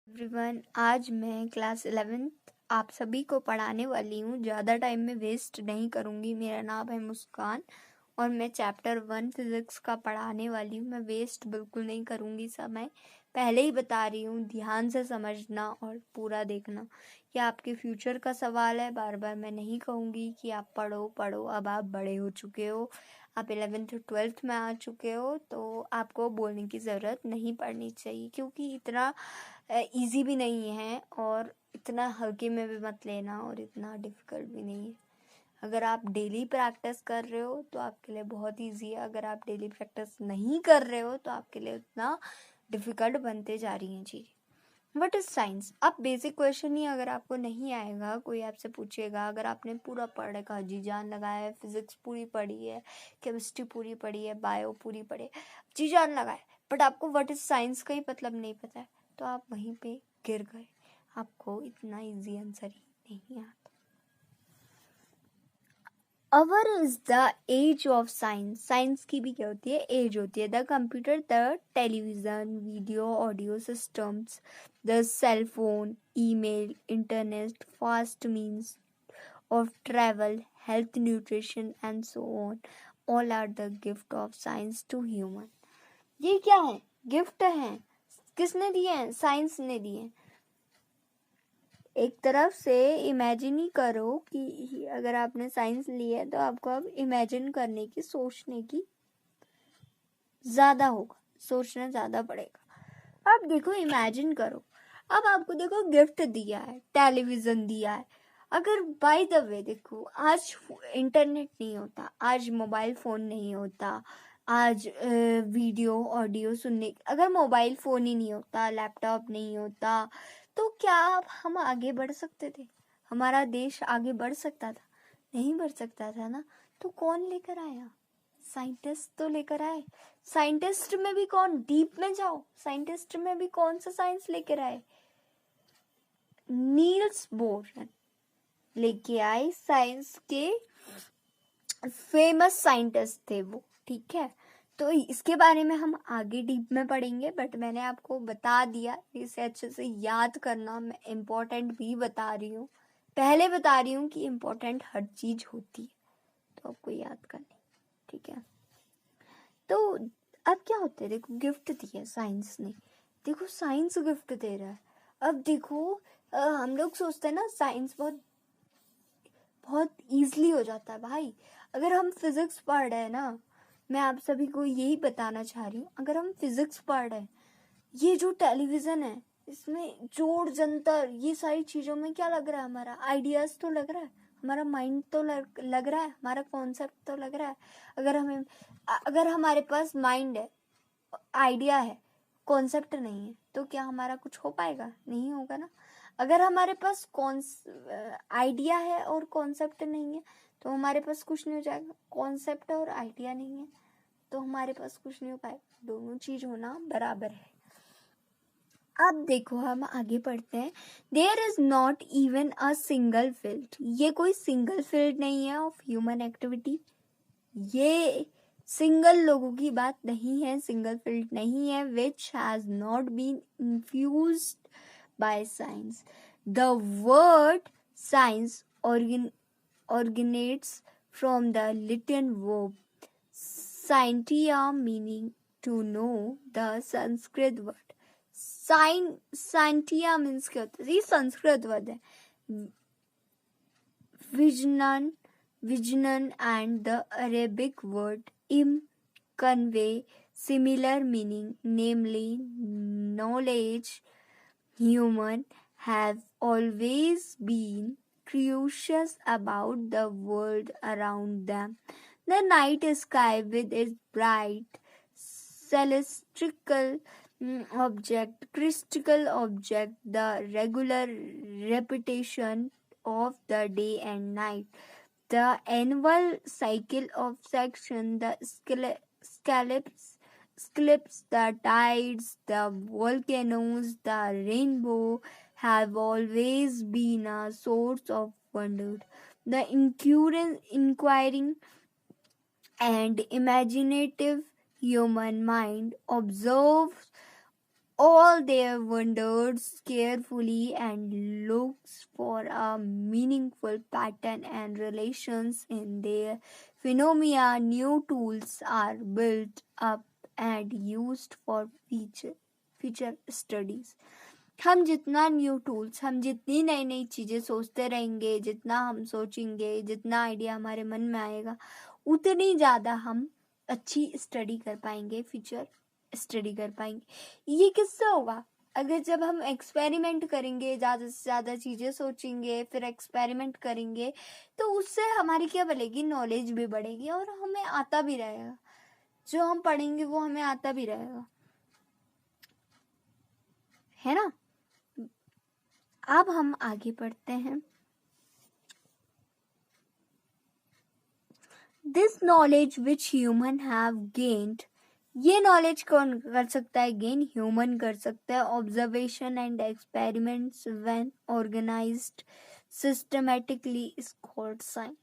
Everyone, आज मैं class 11th आप सभी को पढ़ाने वाली हूँ। ज़्यादा टाइम में वेस्ट नहीं करूँगी। मेरा नाम है मुस्कान और मैं चैप्टर 1 फिज़िक्स का पढ़ाने वाली हूँ। मैं वेस्ट बिल्कुल नहीं करूँगी समय। पहले ही बता रही हूँ, ध्यान से समझना और पूरा देखना। यह आपके फ्यूचर का सवाल है। बार बार मैं नहीं कहूँगी कि आप पढ़ो पढ़ो। अब आप बड़े हो चुके हो, आप 11th 12th में आ चुके हो, तो आपको बोलने की ज़रूरत नहीं पड़नी चाहिए, क्योंकि इतना इजी भी नहीं है और इतना हल्के में भी मत लेना और इतना डिफ़िकल्ट भी नहीं है। अगर आप डेली प्रैक्टिस कर रहे हो तो आपके लिए बहुत इजी है। अगर आप डेली प्रैक्टिस नहीं कर रहे हो तो आपके लिए उतना डिफ़िकल्ट बनते जा रही हैं चीज़ें। What is science? अब बेसिक क्वेश्चन ही अगर आपको नहीं आएगा, कोई आपसे पूछेगा, अगर आपने पूरा पढ़ रखा, जी जान लगाया है, फिजिक्स पूरी पढ़ी है, केमिस्ट्री पूरी पढ़ी है, बायो पूरी पढ़ी है, जी जान लगाए, बट आपको व्हाट इज़ साइंस का ही मतलब नहीं पता है, तो आप वहीं पे गिर गए। आपको इतना इजी आंसर ही नहीं आता। Our is the age of science. Science की भी क्या होती है? एज होती है। The computer, the television, video audio systems, the cell phone, email, internet, fast means of travel, health, nutrition, and so on. All are the gift of science to human. ये क्या है? गिफ्ट है। किसने दिए हैं? Science ने दिए हैं। एक तरफ से इमेजिन ही करो कि अगर आपने साइंस ली है तो आपको अब इमेजिन करने की, सोचने की ज़्यादा होगा, सोचना ज़्यादा पड़ेगा। अब देखो, इमेजिन करो, अब आपको देखो गिफ्ट दिया है, टेलीविज़न दिया है। अगर बाय द वे देखो, आज इंटरनेट नहीं होता, आज मोबाइल फ़ोन नहीं होता, आज वीडियो ऑडियो सुनने, अगर मोबाइल फ़ोन ही नहीं होता, लैपटॉप नहीं होता, तो क्या हम आगे बढ़ सकते थे? हमारा देश आगे बढ़ सकता था? नहीं बढ़ सकता था ना। तो कौन लेकर आया? साइंटिस्ट तो लेकर आए। साइंटिस्ट में भी कौन? डीप में जाओ, साइंटिस्ट में भी कौन सा साइंस लेकर आए? नील्स बोर लेके आए। साइंस के फेमस साइंटिस्ट थे वो, ठीक है। तो इसके बारे में हम आगे डीप में पढ़ेंगे, बट मैंने आपको बता दिया, इसे अच्छे से याद करना। मैं इम्पोर्टेंट भी बता रही हूँ, पहले बता रही हूँ कि इम्पोर्टेंट हर चीज होती है, तो आपको याद करनी, ठीक है। तो अब क्या होता है? देखो, गिफ्ट दिया साइंस ने, देखो साइंस गिफ्ट दे रहा है। अब देखो, हम लोग सोचते हैं ना साइंस बहुत बहुत ईजिली हो जाता है। भाई, अगर हम फिजिक्स पढ़ रहे हैं ना, मैं आप सभी को यही बताना चाह रही हूँ, अगर हम फिजिक्स पढ़ रहे हैं, ये जो टेलीविजन है, इसमें जोड़ जंतर, ये सारी चीजों में क्या लग रहा है? हमारा आइडियाज तो लग रहा है, हमारा माइंड तो लग रहा है, हमारा कॉन्सेप्ट तो लग रहा है। अगर हमारे पास माइंड है, आइडिया है, कॉन्सेप्ट नहीं है, तो क्या हमारा कुछ हो पाएगा? नहीं होगा ना। अगर हमारे पास आइडिया है और कॉन्सेप्ट नहीं है, तो हमारे पास कुछ नहीं हो जाएगा। कॉन्सेप्ट और आइडिया नहीं है तो हमारे पास कुछ नहीं हो पाएगा। दोनों चीज होना बराबर है। अब देखो, हम आगे पढ़ते हैं। There is not even a single field. ये कोई सिंगल फील्ड नहीं है ऑफ ह्यूमन एक्टिविटी। ये सिंगल लोगों की बात नहीं है, सिंगल फील्ड नहीं है, which has not been infused by science. The word science originates from the Latin verb scientia, meaning to know. The Sanskrit word scientia means क्या होता है? ये संस्कृत वर्ड है। Vijnan and the Arabic word im convey similar meaning, namely knowledge. Humans have always been curious about the world around them. The night sky with its bright celestial crystal object, the regular repetition of the day and night, the annual cycle of section, the eclipse, the tides, the volcanoes, the rainbow have always been a source of wonder. The inquiring and imaginative human mind observes all their wonders carefully and looks for a meaningful pattern and relations in their phenomena. New tools are built up and used for future studies. हम जितना new tools, हम जितनी नई नई चीज़ें सोचते रहेंगे, जितना हम सोचेंगे, जितना आइडिया हमारे मन में आएगा, उतनी ज़्यादा हम अच्छी स्टडी कर पाएंगे, फ्यूचर स्टडी कर पाएंगे। ये किससे होगा? अगर जब हम एक्सपेरिमेंट करेंगे, ज़्यादा से ज़्यादा चीज़ें सोचेंगे, फिर एक्सपेरिमेंट करेंगे, तो उससे हमारी क्या बढ़ेगी? नॉलेज भी बढ़ेगी और हमें आता भी रहेगा। जो हम पढ़ेंगे वो हमें आता भी रहेगा, है ना? अब हम आगे बढ़ते हैं। This knowledge which human have gained, ये नॉलेज कौन कर सकता है गेन? ह्यूमन कर सकता है। Observation and experiments when organised systematically is called science.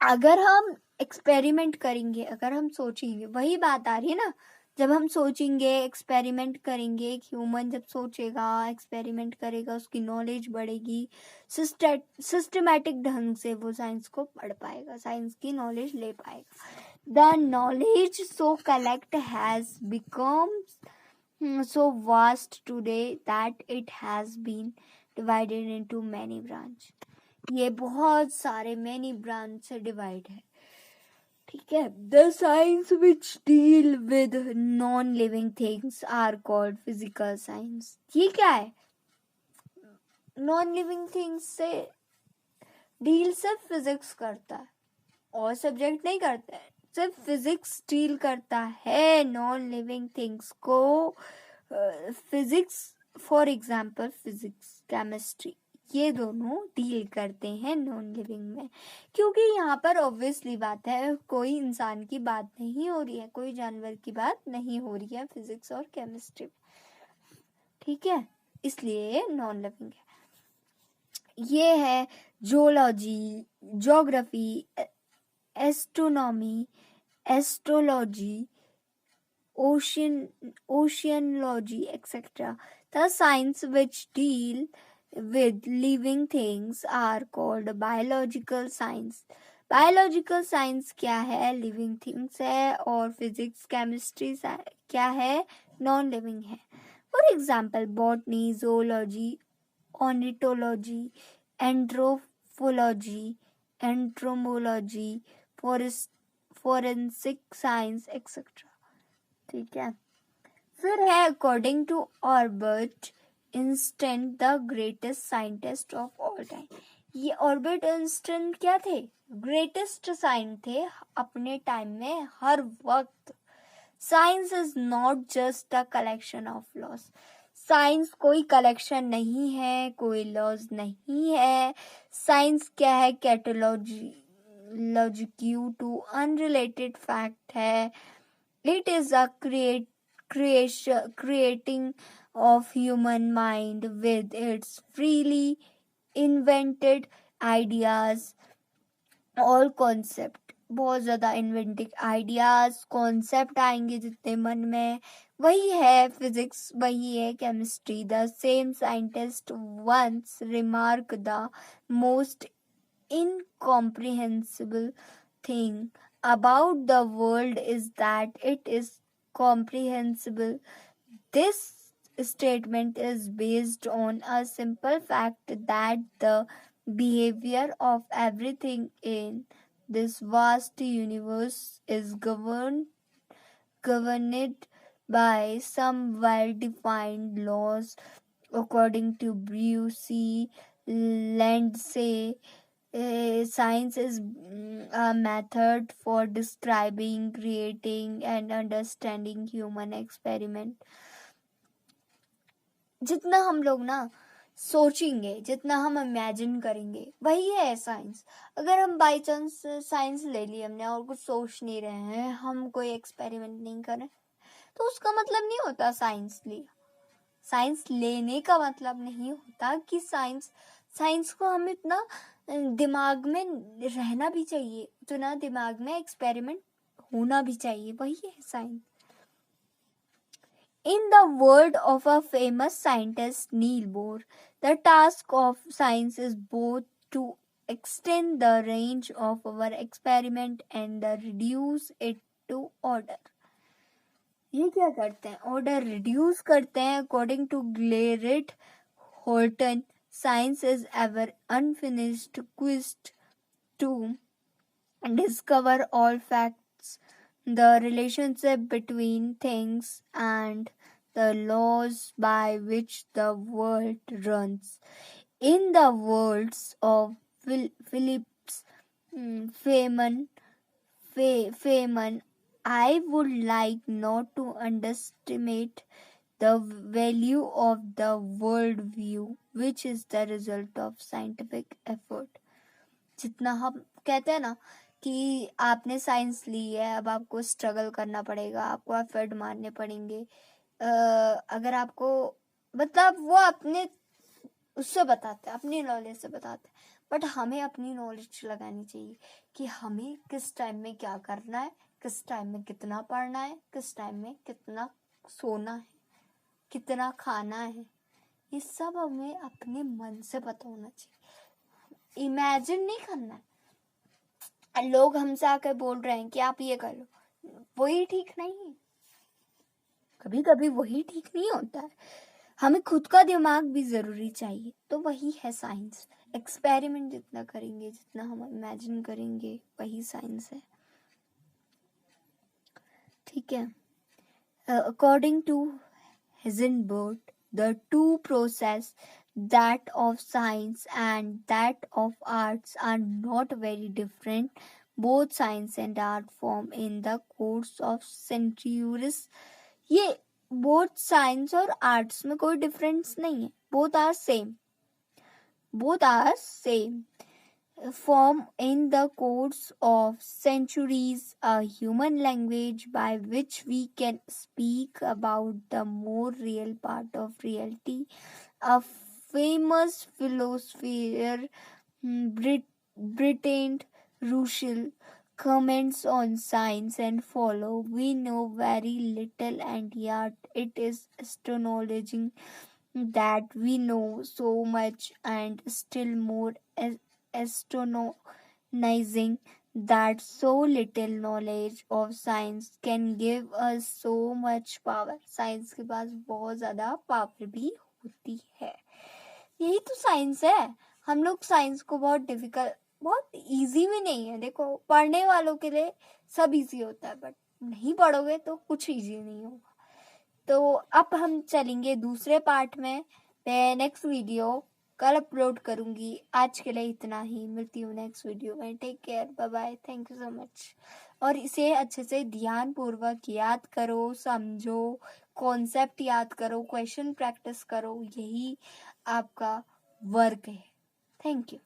अगर हम एक्सपेरिमेंट करेंगे, अगर हम सोचेंगे, वही बात आ रही है ना, जब हम सोचेंगे, एक्सपेरिमेंट करेंगे, एक ह्यूमन जब सोचेगा, एक्सपेरिमेंट करेगा, उसकी नॉलेज बढ़ेगी, सिस्टमेटिक ढंग से वो साइंस को पढ़ पाएगा, साइंस की नॉलेज ले पाएगा। The knowledge so collect has become so vast today that it has been divided into many branch. ये बहुत सारे many branch से divide है, ठीक है। The science which deal with non-living things are called physical science. ये क्या है? non-living things से डील सिर्फ फिजिक्स करता है और सब्जेक्ट नहीं करता है, सिर्फ फिजिक्स डील करता है नॉन लिविंग थिंग्स को। Physics for example, physics, chemistry, ये दोनों डील करते हैं नॉन लिविंग में, क्योंकि यहाँ पर ऑब्वियसली बात है, कोई इंसान की बात नहीं हो रही है, कोई जानवर की बात नहीं हो रही है फिजिक्स और केमिस्ट्री, ठीक है, इसलिए नॉन लिविंग है। ये है zoology, geography, astronomy, astrology, oceanology, etc. The science which deal with living things are called biological science. Biological science क्या है? लिविंग थिंग्स है, और फिजिक्स, केमिस्ट्री क्या है? नॉन लिविंग है। For example botany, zoology, ornithology, anthropology, entomology, forensic science, etcetera, ठीक है। फिर है according to Albert Einstein the greatest scientist of all time. ये ऑर्बर्ट आइंस्टाइन क्या थे? ग्रेटेस्ट साइंटिस्ट थे अपने टाइम में, हर वक्त। Science is not just a collection of loss. Science कोई कलेक्शन नहीं है, कोई लॉज नहीं है। साइंस क्या है? कैटलॉजिक्यू टू अनरिलेटेड फैक्ट है। It is a creating of human mind with its freely invented ideas और concept। बहुत ज़्यादा इन्वेंटिव आइडियाज, कॉन्सेप्ट आएंगे जितने मन में, वही है फिजिक्स, वही है chemistry. The same scientist once remark the most incomprehensible thing about the world is that it is comprehensible. This statement is based on a simple fact that the behavior of everything in this vast universe is governed by some well-defined laws. According to Bruce Landsay, science is a method for describing, creating and understanding human experiment. जितना हम लोग ना सोचेंगे, जितना हम imagine करेंगे, वही है साइंस। अगर हम बाई चांस साइंस ले लिए हमने और कुछ सोच नहीं रहे हैं, हम कोई एक्सपेरिमेंट नहीं कर रहे, तो उसका मतलब नहीं होता साइंस लिया। साइंस लेने का मतलब नहीं होता कि साइंस को हम इतना दिमाग में रहना भी चाहिए, उतना दिमाग में एक्सपेरिमेंट होना भी चाहिए, वही है science. In the word of a famous scientist, Neil Bohr, the task of science is both to extend the range of our experiment and reduce it to order. ये क्या करते हैं? Order reduce करते हैं. According to Garrett Horton, science is ever unfinished quest to discover all facts, the relationship between things, and the laws by which the world runs. In the words of Phillips Feynman, I would like not to underestimate the value of the world view, which is the result of scientific effort. जितना हम कहते हैं ना कि आपने science ली है, अब आपको स्ट्रगल करना पड़ेगा, आपको एफर्ट मारने पड़ेंगे. अगर आपको मतलब वो अपने उससे बताते हैं, अपनी नॉलेज से बताते हैं, बट हमें अपनी नॉलेज लगानी चाहिए कि हमें किस टाइम में क्या करना है, किस टाइम में कितना पढ़ना है, किस टाइम में कितना सोना है, कितना खाना है. ये सब हमें अपने मन से पता होना चाहिए. इमेजिन नहीं करना है. लोग हमसे आकर बोल रहे हैं कि आप ये कर लो, वही ठीक नहीं है. कभी कभी वही ठीक नहीं होता है. हमें खुद का दिमाग भी जरूरी चाहिए. तो वही है साइंस. एक्सपेरिमेंट जितना करेंगे, जितना हम इमेजिन करेंगे, वही साइंस है. ठीक है. According to Heisenberg, the two processes, that of science and that of arts, are not very different. Both science and art form in the course of centuries. ये both science और arts में कोई difference नहीं है. Both are same. Both are same. Form in the course of centuries a human language by which we can speak about the more real part of reality. A famous philosopher, Bertrand Russell, comments on science and follow. We know very little, and yet it is astonishing that we know so much, and still more astonishing that so little knowledge of science can give us so much power. Science के पास बहुत ज़्यादा power भी होती है. यही तो science है. हम लोग साइंस को बहुत इजी भी नहीं है. देखो, पढ़ने वालों के लिए सब इजी होता है, बट नहीं पढ़ोगे तो कुछ इजी नहीं होगा. तो अब हम चलेंगे दूसरे पार्ट में. मैं नेक्स्ट वीडियो कल अपलोड करूंगी. आज के लिए इतना ही. मिलती हूँ नेक्स्ट वीडियो में. Take care. Bye bye. Thank you so much. और इसे अच्छे से ध्यान पूर्वक याद करो, समझो, कॉन्सेप्ट याद करो, क्वेश्चन प्रैक्टिस करो. यही आपका वर्क है. Thank you.